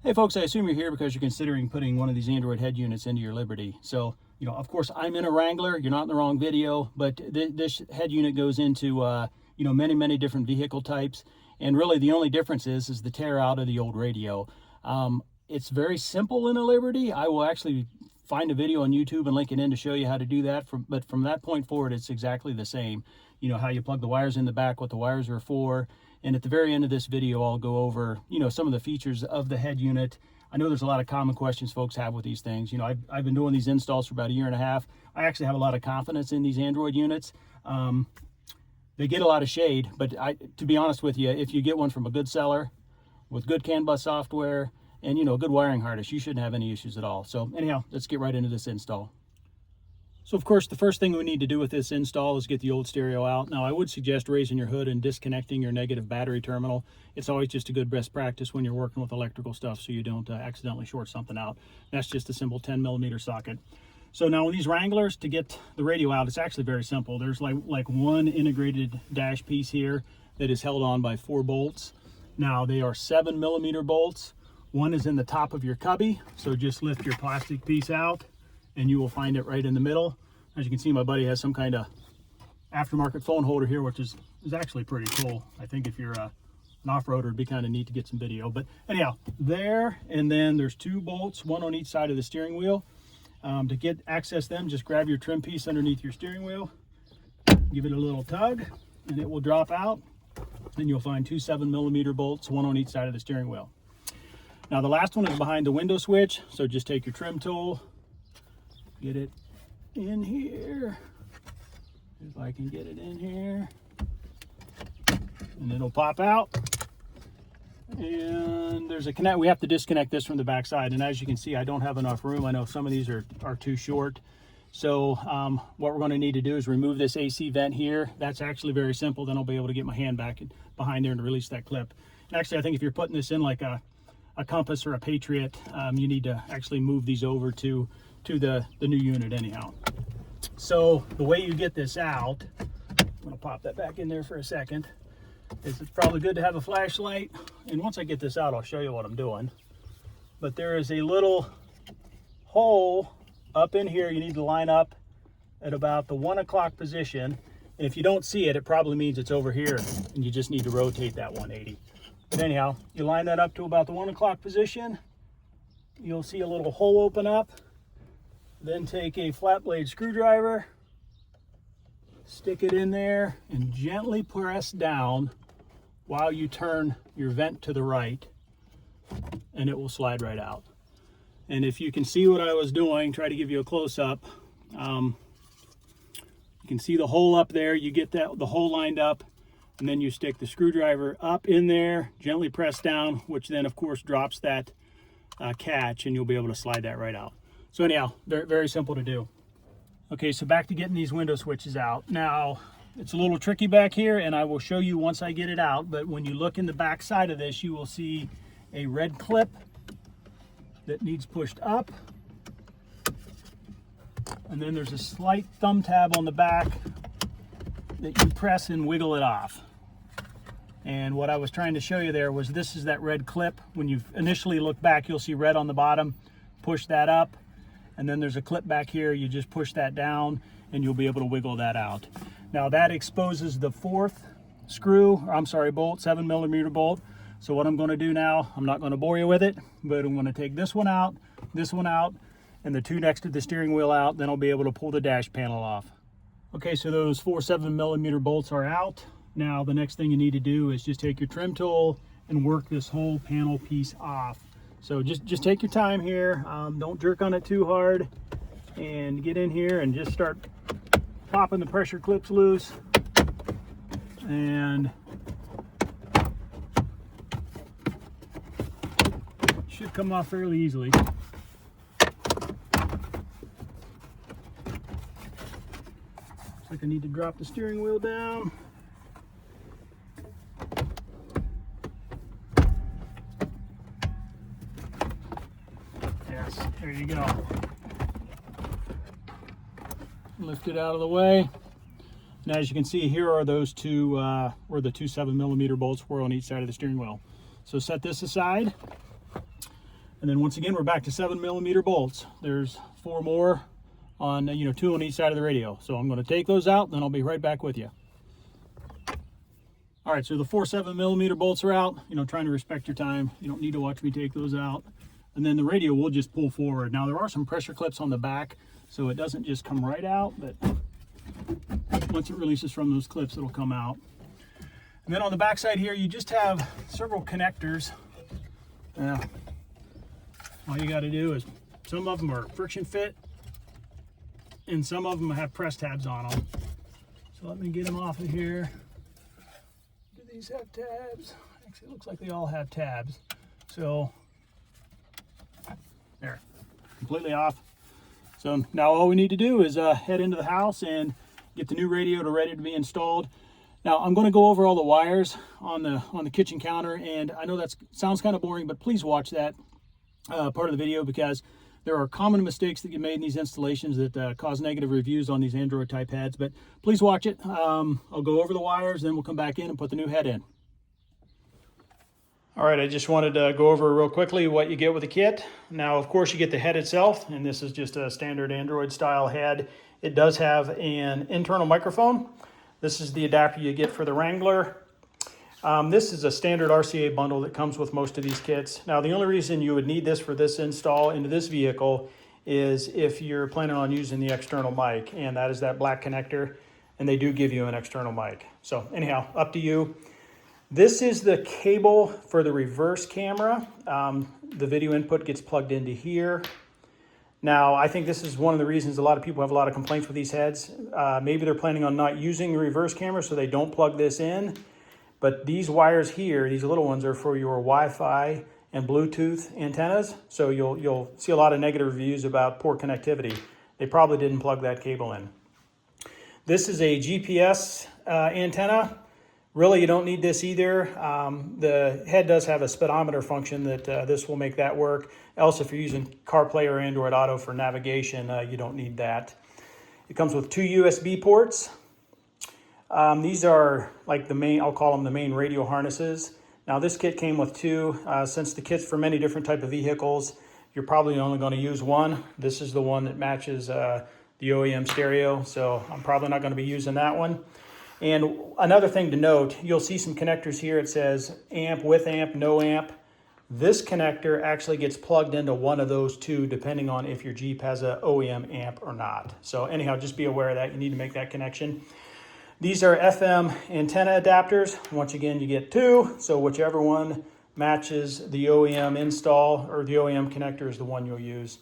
Hey folks, I assume you're here because you're considering putting one of these Android head units into your Liberty. So, of course I'm in a Wrangler, you're not in the wrong video, but this head unit goes into, many different vehicle types. And really the only difference is the tear out of the old radio. It's very simple in a Liberty. I will actually find a video on YouTube and link it in to show you how to do that. But from that point forward, it's exactly the same. How you plug the wires in the back, what the wires are for. And at the very end of this video, I'll go over, some of the features of the head unit. I know there's a lot of common questions folks have with these things. I've been doing these installs for about a year and a half. I actually have a lot of confidence in these Android units. They get a lot of shade, but to be honest with you, if you get one from a good seller with good CAN bus software and, a good wiring harness, you shouldn't have any issues at all. So anyhow, let's get right into this install. So of course, the first thing we need to do with this install is get the old stereo out. Now I would suggest raising your hood and disconnecting your negative battery terminal. It's always just a good best practice when you're working with electrical stuff so you don't accidentally short something out. That's just a simple 10mm socket. So now with these Wranglers, to get the radio out, it's actually very simple. There's like one integrated dash piece here that is held on by 4 bolts. Now they are 7mm bolts. One is in the top of your cubby, so just lift your plastic piece out and you will find it right in the middle. As you can see, my buddy has some kind of aftermarket phone holder here, which is actually pretty cool. I think if you're an off-roader, it'd be kind of neat to get some video. But anyhow, there, and then there's 2 bolts, one on each side of the steering wheel. To access them, just grab your trim piece underneath your steering wheel, give it a little tug, and it will drop out. And you'll find 2 7mm bolts, one on each side of the steering wheel. Now the last one is behind the window switch, so just take your trim tool, get it in here, if I can get it in here, and it'll pop out. And there's a connect. We have to disconnect this from the back side, and as you can see, I don't have enough room. I know some of these are too short. So what we're going to need to do is remove this AC vent here. That's actually very simple. Then I'll be able to get my hand back behind there and release that clip. And actually, I think if you're putting this in like a Compass or a Patriot, you need to actually move these over to the new unit anyhow. So the way you get this out, I'm going to pop that back in there for a second, is it's probably good to have a flashlight. And once I get this out, I'll show you what I'm doing. But there is a little hole up in here you need to line up at about the 1 o'clock position. And if you don't see it, it probably means it's over here and you just need to rotate that 180. But anyhow, you line that up to about the 1 o'clock position. You'll see a little hole open up. Then take a flat blade screwdriver, stick it in there, and gently press down while you turn your vent to the right, and it will slide right out. And if you can see what I was doing, try to give you a close-up. You can see the hole up there. You get the hole lined up, and then you stick the screwdriver up in there, gently press down, which then of course drops that catch, and you'll be able to slide that right out. So anyhow, very, very simple to do. Okay, so back to getting these window switches out. Now, it's a little tricky back here, and I will show you once I get it out, but when you look in the back side of this, you will see a red clip that needs pushed up. And then there's a slight thumb tab on the back that you press and wiggle it off. And what I was trying to show you there was this is that red clip. When you initially look back, you'll see red on the bottom. Push that up. And then there's a clip back here. You just push that down and you'll be able to wiggle that out. Now that exposes the 4th bolt, 7mm bolt. So what I'm going to do now, I'm not going to bore you with it, but I'm going to take this one out, and the 2 next to the steering wheel out. Then I'll be able to pull the dash panel off. Okay, so those 4 7mm bolts are out. Now the next thing you need to do is just take your trim tool and work this whole panel piece off. So just take your time here, don't jerk on it too hard, and get in here and just start popping the pressure clips loose. And it should come off fairly easily. Looks like I need to drop the steering wheel down. There you go. Lift it out of the way. And as you can see, here are those two, where the 2 7mm bolts were on each side of the steering wheel. So set this aside. And then once again, we're back to 7mm bolts. There's 4 more on, 2 on each side of the radio. So I'm going to take those out, and then I'll be right back with you. All right, so the 4 7mm bolts are out. Trying to respect your time. You don't need to watch me take those out. And then the radio will just pull forward. Now there are some pressure clips on the back, so it doesn't just come right out, but once it releases from those clips, it'll come out. And then on the back side here, you just have several connectors. All you got to do is, some of them are friction fit, and some of them have press tabs on them. So let me get them off of here. Do these have tabs? Actually, it looks like they all have tabs. So, there, completely off. So now all we need to do is head into the house and get the new radio ready to be installed. Now I'm going to go over all the wires on the kitchen counter, and I know that sounds kind of boring, but please watch that part of the video, because there are common mistakes that get made in these installations that cause negative reviews on these Android type heads. But please watch it. I'll go over the wires, then we'll come back in and put the new head in. All right, I just wanted to go over real quickly what you get with the kit. Now, of course, you get the head itself, and this is just a standard Android style head. It does have an internal microphone. This is the adapter you get for the Wrangler. This is a standard RCA bundle that comes with most of these kits. Now, the only reason you would need this for this install into this vehicle is if you're planning on using the external mic, and that is that black connector, and they do give you an external mic. So anyhow, up to you. This is the cable for the reverse camera. The video input gets plugged into here. Now, I think this is one of the reasons a lot of people have a lot of complaints with these heads. Maybe they're planning on not using the reverse camera, so they don't plug this in. But these wires here, these little ones, are for your Wi-Fi and Bluetooth antennas. So you'll see a lot of negative reviews about poor connectivity. They probably didn't plug that cable in. This is a GPS antenna. Really, you don't need this either. The head does have a speedometer function that this will make that work. Else, if you're using CarPlay or Android Auto for navigation, you don't need that. It comes with 2 USB ports. These are like the main, I'll call them the main radio harnesses. Now this kit came with 2. Since the kit's for many different type of vehicles, you're probably only going to use one. This is the one that matches the OEM stereo, so I'm probably not going to be using that one. And another thing to note, you'll see some connectors here. It says amp, with amp, no amp. This connector actually gets plugged into one of those 2, depending on if your Jeep has a OEM amp or not. So anyhow, just be aware of that. You need to make that connection. These are FM antenna adapters. Once again, you get 2, so whichever one matches the OEM install or the OEM connector is the one you'll use.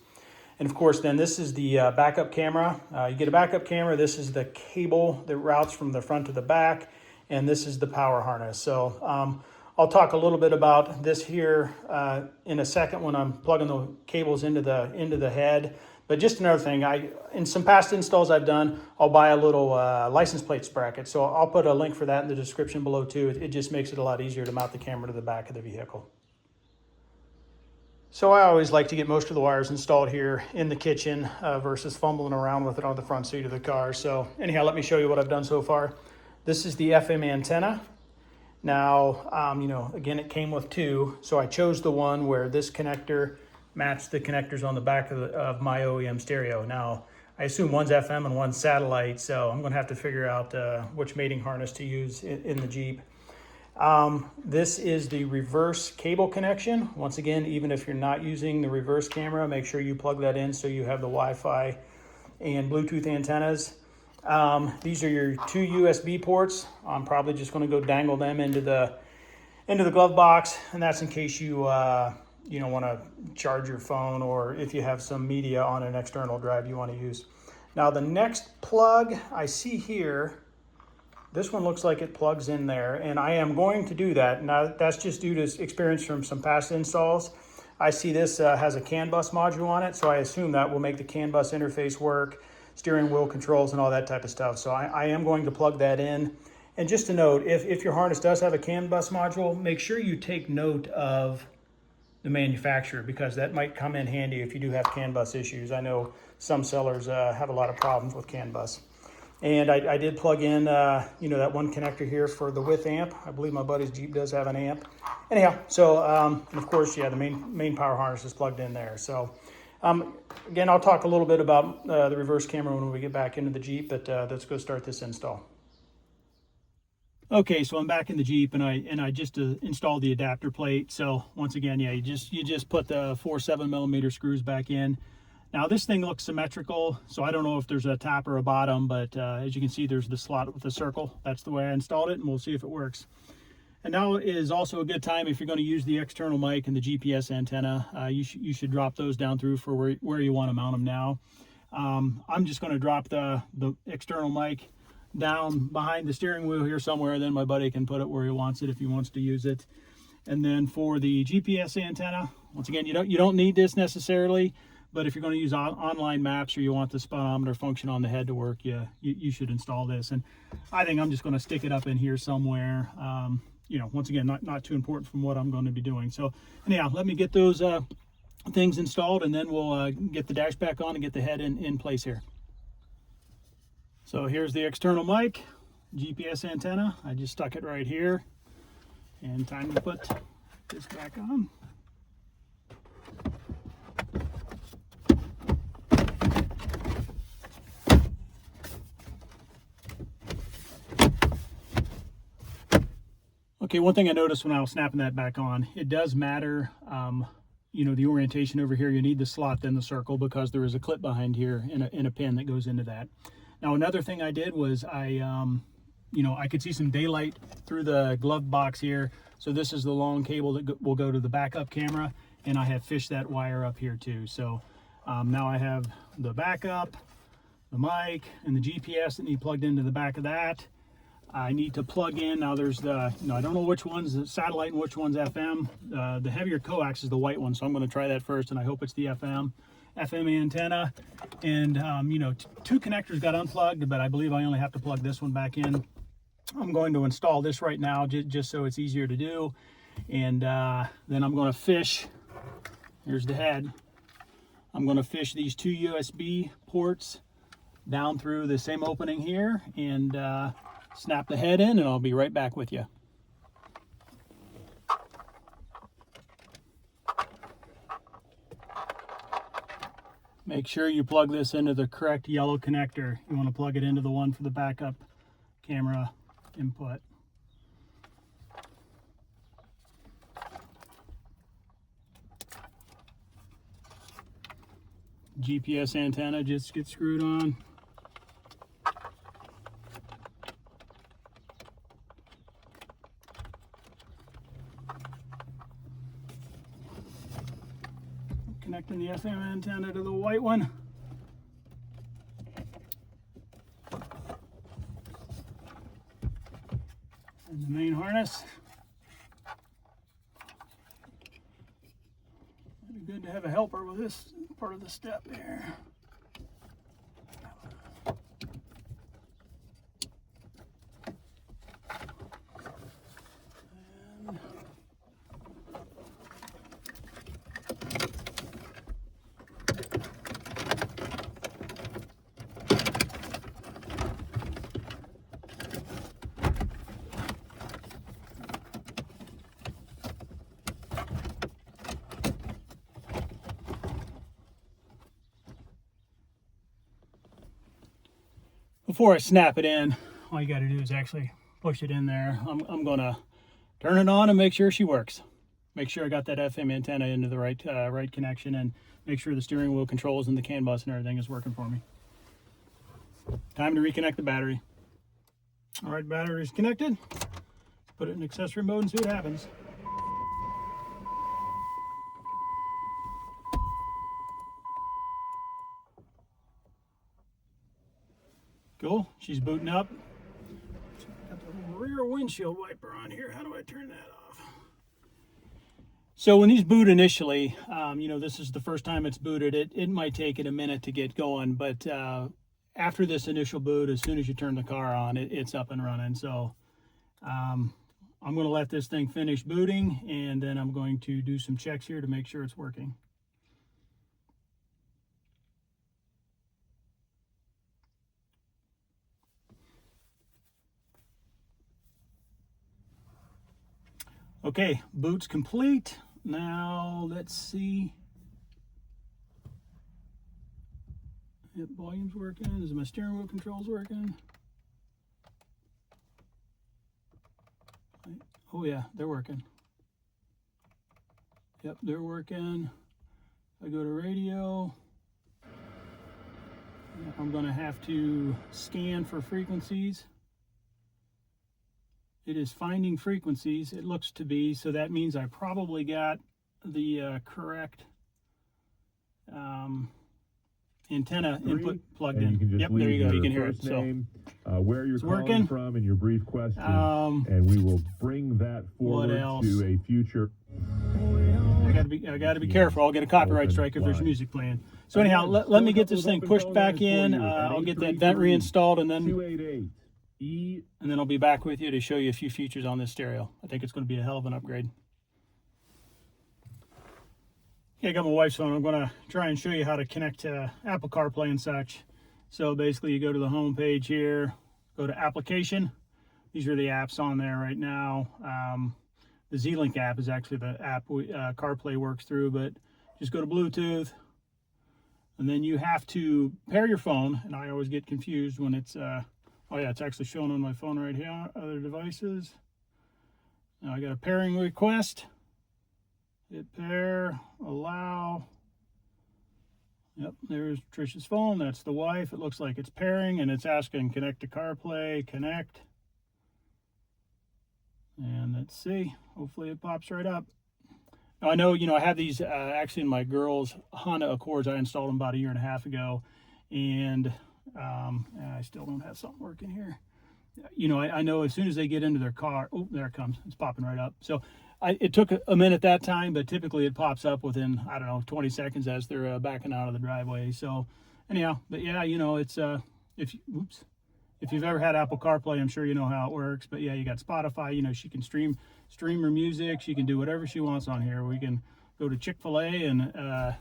And of course, then this is the backup camera. You get a backup camera. This is the cable that routes from the front to the back, and this is the power harness. So I'll talk a little bit about this here in a second when I'm plugging the cables into the head. But just another thing, in some past installs I've done, I'll buy a little license plate bracket. So I'll put a link for that in the description below too. It just makes it a lot easier to mount the camera to the back of the vehicle. So I always like to get most of the wires installed here in the kitchen versus fumbling around with it on the front seat of the car. So anyhow, let me show you what I've done so far. This is the FM antenna. Now, again, it came with 2. So I chose the one where this connector match the connectors on the back of my OEM stereo. Now, I assume one's FM and one's satellite, so I'm going to have to figure out which mating harness to use in the Jeep. This is the reverse cable connection. Once again, even if you're not using the reverse camera, make sure you plug that in so you have the Wi-Fi and Bluetooth antennas. These are your 2 USB ports. I'm probably just going to go dangle them into the glove box, and that's in case you want to charge your phone, or if you have some media on an external drive you want to use. Now the next plug I see here, this one looks like it plugs in there, and I am going to do that. Now that's just due to experience from some past installs. I see this has a CAN bus module on it, so I assume that will make the CAN bus interface work, steering wheel controls and all that type of stuff. So I am going to plug that in. And just to note, if your harness does have a CAN bus module, make sure you take note of the manufacturer, because that might come in handy if you do have CAN bus issues. I know some sellers have a lot of problems with CAN bus. And I did plug in, you know, that one connector here for the width amp. I believe my buddy's Jeep does have an amp. Anyhow, so, and of course, yeah, the main power harness is plugged in there. So, again, I'll talk a little bit about the reverse camera when we get back into the Jeep, but let's go start this install. Okay, so I'm back in the Jeep, and I just installed the adapter plate. So once again, yeah, you just put the 4 7mm screws back in. Now this thing looks symmetrical, so I don't know if there's a top or a bottom, but as you can see, there's the slot with the circle. That's the way I installed it, and we'll see if it works. And now is also a good time if you're going to use the external mic and the GPS antenna. You should drop those down through for where you want to mount them now. I'm just going to drop the external mic down behind the steering wheel here somewhere, then my buddy can put it where he wants it if he wants to use it. And then for the GPS antenna, once again, you don't need this necessarily, but if you're going to use online maps or you want the speedometer function on the head to work, you should install this. And I think I'm just going to stick it up in here somewhere. You know, once again, not too important from what I'm going to be doing. So anyhow, let me get those things installed, and then we'll get the dash back on and get the head in place here. So here's the external mic, GPS antenna. I just stuck it right here, and time to put this back on. Okay, one thing I noticed when I was snapping that back on, it does matter, you know, the orientation over here. You need the slot, then the circle, because there is a clip behind here and a pin that goes into that. Now, another thing I did was you know, I could see some daylight through the glove box here. So this is the long cable that will go to the backup camera, and I have fished that wire up here too. So now I have the backup, the mic, and the GPS that need plugged into the back of that. I need to plug in, now there's the, you know, I don't know which one's the satellite and which one's FM. The heavier coax is the white one, so I'm going to try that first, and I hope it's the FM antenna. And you know, 2 connectors got unplugged, but I believe I only have to plug this one back in. I'm going to install this right now just so it's easier to do. And then I'm going to fish, here's the head, I'm going to fish these 2 USB ports down through the same opening here, and snap the head in, and I'll be right back with you. Make sure you plug this into the correct yellow connector. You want to plug it into the one for the backup camera input. GPS antenna just gets screwed on. Connecting the FM antenna to the white one. And the main harness. It'd be good to have a helper with this part of the step there. Before I snap it in, all you got to do is actually push it in there. I'm going to turn it on and make sure she works. Make sure I got that FM antenna into the right connection, and make sure the steering wheel controls and the CAN bus and everything is working for me. Time to reconnect the battery. All right, battery's connected. Put it in accessory mode and see what happens. Cool, she's booting up. Got the rear windshield wiper on here. How do I turn that off? So when these boot initially, you know, this is the first time it's booted. It might take it a minute to get going, but after this initial boot, as soon as you turn the car on, it's up and running. So I'm going to let this thing finish booting, and then I'm going to do some checks here to make sure it's working. Okay, boot's complete. Now let's see. Yep, volume's working. Is my steering wheel controls working? Oh yeah, they're working. Yep, they're working. I go to radio. I'm gonna have to scan for frequencies. It is finding frequencies, it looks to be, so that means I probably got the correct antenna input plugged in. You can just yep, there you go. You can hear it. Name, where you're calling working from, and your brief question, and we will bring that forward to a future. I gotta be careful. I'll get a copyright strike if there's music playing. So anyhow, let me get this thing pushed back in. I'll get that vent reinstalled, and then I'll be back with you to show you a few features on this stereo. I think it's going to be a hell of an upgrade. Okay, I got my wife's phone. I'm going to try and show you how to connect to Apple CarPlay and such. So basically, you go to the home page here, go to application. These are the apps on there right now. The Z-Link app is actually the app CarPlay works through, but just go to Bluetooth. And then you have to pair your phone, and I always get confused when it's, oh yeah, it's actually showing on my phone right here, other devices. Now I got a pairing request. Hit pair, allow. Yep, there's Trish's phone. That's the wife. It looks like it's pairing, and it's asking connect to CarPlay, connect. And let's see. Hopefully it pops right up. Now I know, I have these actually in my girls' Honda Accords. I installed them about 1.5 years ago, and I still don't have something working here. I know as soon as they get into their car, oh, there it comes. It's popping right up. So it took a minute that time, but typically it pops up within, I don't know, 20 seconds as they're backing out of the driveway. So anyhow, but yeah, it's, if you've ever had Apple CarPlay, I'm sure you know how it works. But yeah, you got Spotify, she can stream her music. She can do whatever she wants on here. We can go to Chick-fil-A and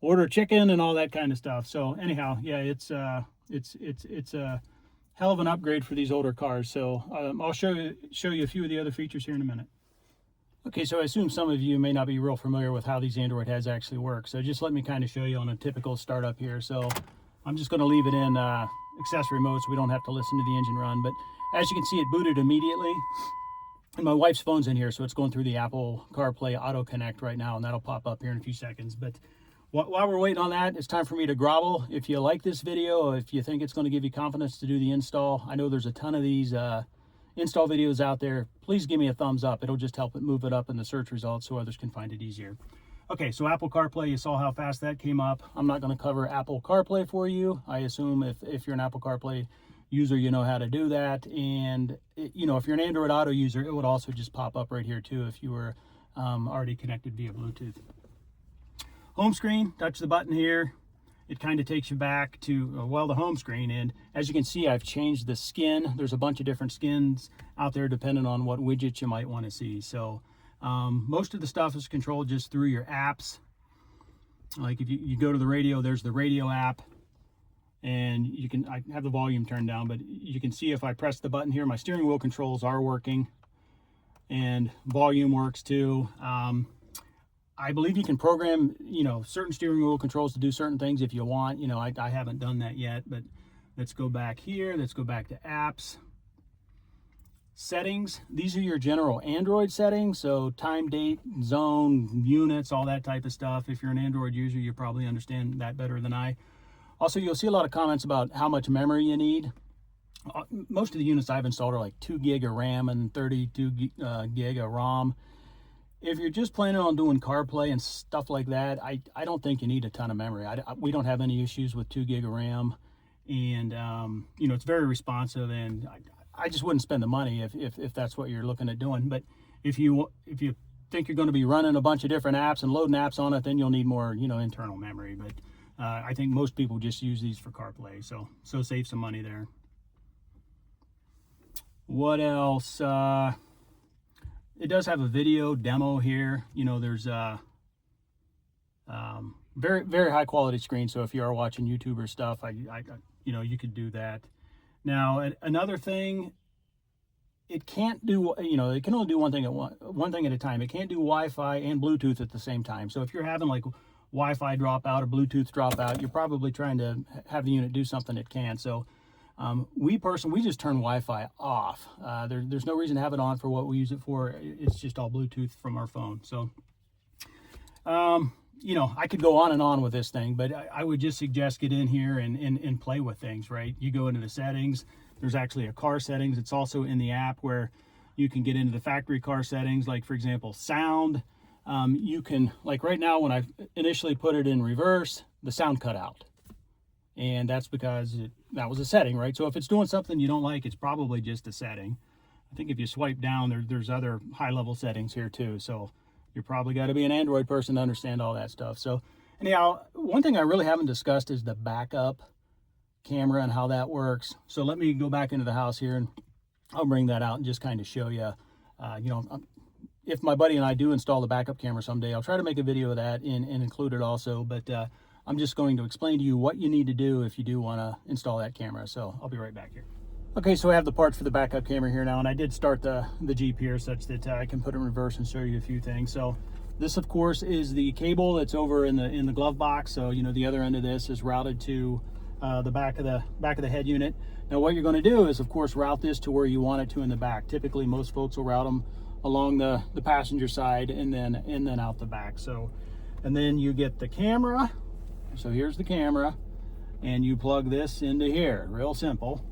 order chicken and all that kind of stuff. So anyhow, yeah, it's a hell of an upgrade for these older cars. So I'll show you a few of the other features here in a minute. Okay, so I assume some of you may not be real familiar with how these Android heads actually work. So just let me kind of show you on a typical startup here. So I'm just going to leave it in accessory mode so we don't have to listen to the engine run. But as you can see, it booted immediately. And my wife's phone's in here, so it's going through the Apple CarPlay Auto Connect right now, and that'll pop up here in a few seconds. But while we're waiting on that, it's time for me to grovel. If you like this video, if you think it's going to give you confidence to do the install, I know there's a ton of these install videos out there. Please give me a thumbs up. It'll just help it move it up in the search results so others can find it easier. Okay, so Apple CarPlay, you saw how fast that came up. I'm not going to cover Apple CarPlay for you. I assume if you're an Apple CarPlay user, you know how to do that. And, if you're an Android Auto user, it would also just pop up right here too if you were already connected via Bluetooth. Home screen, touch the button here. It kind of takes you back to, the home screen. And as you can see, I've changed the skin. There's a bunch of different skins out there depending on what widgets you might want to see. So most of the stuff is controlled just through your apps. Like if you go to the radio, there's the radio app. And I have the volume turned down, but you can see if I press the button here, my steering wheel controls are working. And volume works too. I believe you can program, certain steering wheel controls to do certain things if you want. I haven't done that yet, but let's go back here. Let's go back to apps. Settings. These are your general Android settings. So time, date, zone, units, all that type of stuff. If you're an Android user, you probably understand that better than I. Also, you'll see a lot of comments about how much memory you need. Most of the units I've installed are like 2 gig of RAM and 32 gig of ROM. If you're just planning on doing CarPlay and stuff like that, I don't think you need a ton of memory. We don't have any issues with 2 gig of RAM, and it's very responsive. And I just wouldn't spend the money if that's what you're looking at doing. But if you think you're going to be running a bunch of different apps and loading apps on it, then you'll need more internal memory. But I think most people just use these for CarPlay, so save some money there. What else? It does have a video demo here. There's very, very high quality screen. So if you are watching YouTuber stuff, you could do that. Now, another thing, it can't do, you know, it can only do one thing at a time. It can't do Wi-Fi and Bluetooth at the same time. So if you're having like Wi-Fi drop out or Bluetooth drop out, you're probably trying to have the unit do something it can. So we just turn Wi-Fi off. There's no reason to have it on for what we use it for. It's just all Bluetooth from our phone. So, you know, I could go on and on with this thing, but I would just suggest get in here and play with things, right? You go into the settings. There's actually a car settings. It's also in the app where you can get into the factory car settings, like for example, sound. You can, like right now, when I initially put it in reverse, the sound cut out. And that's because that was a setting, right? So if it's doing something you don't like, it's probably just a setting. I think if you swipe down, there's other high-level settings here too. So you're probably got to be an Android person to understand all that stuff. So anyhow, one thing I really haven't discussed is the backup camera and how that works. So let me go back into the house here and I'll bring that out and just kind of show you, you know, if my buddy and I do install the backup camera someday, I'll try to make a video of that and include it also. But I'm just going to explain to you what you need to do if you do want to install that camera. So I'll be right back here. Okay, so I have the parts for the backup camera here now, and I did start the Jeep here such that I can put it in reverse and show you a few things. So this, of course, is the cable that's over in the glove box. So, you know, the other end of this is routed to the back of the head unit. Now what you're going to do is, of course, route this to where you want it to in the back. Typically most folks will route them along the passenger side and then out the back. So, and then you get the camera. So here's the camera, and you plug this into here, real simple.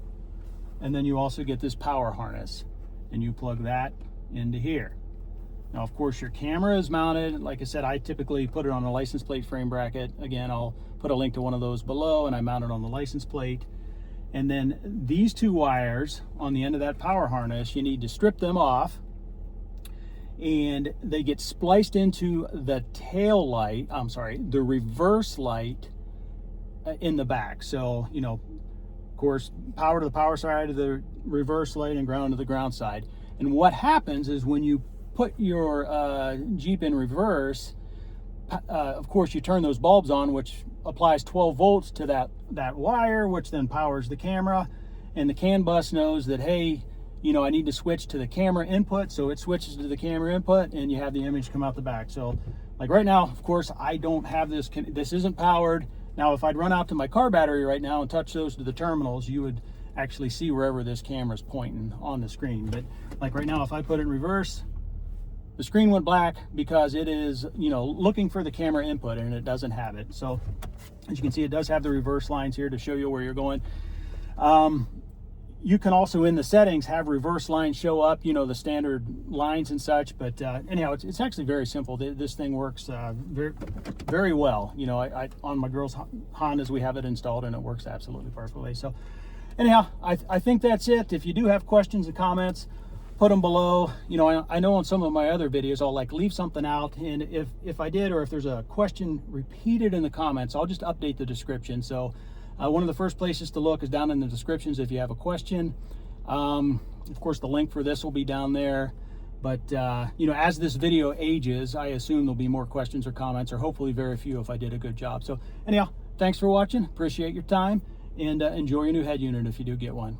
And then you also get this power harness, and you plug that into here. Now, of course, your camera is mounted. Like I said, I typically put it on a license plate frame bracket. Again, I'll put a link to one of those below, and I mount it on the license plate. And then these two wires on the end of that power harness, you need to strip them off, and they get spliced into the tail light, the reverse light in the back. So, you know, of course, power to the power side of the reverse light and ground to the ground side. And what happens is when you put your Jeep in reverse, of course, you turn those bulbs on, which applies 12 volts to that wire, which then powers the camera. And the CAN bus knows that, hey, you know, I need to switch to the camera input. So it switches to the camera input, and you have the image come out the back. So like right now, of course, I don't have this. This isn't powered. Now, if I'd run out to my car battery right now and touch those to the terminals, you would actually see wherever this camera is pointing on the screen. But like right now, if I put it in reverse, the screen went black because it is, you know, looking for the camera input, and it doesn't have it. So as you can see, it does have the reverse lines here to show you where you're going. You can also in the settings have reverse lines show up, you know, the standard lines and such. But anyhow, it's actually very simple. This thing works very, very well. You know, I on my girls' Hondas, we have it installed, and it works absolutely perfectly. So anyhow, I think that's it. If you do have questions and comments, put them below. You know, I know on some of my other videos, I'll like leave something out. And if I did, or if there's a question repeated in the comments, I'll just update the description. So one of the first places to look is down in the descriptions if you have a question. Of course, the link for this will be down there. But, you know, as this video ages, I assume there'll be more questions or comments, or hopefully very few if I did a good job. So anyhow, thanks for watching. Appreciate your time, and enjoy your new head unit if you do get one.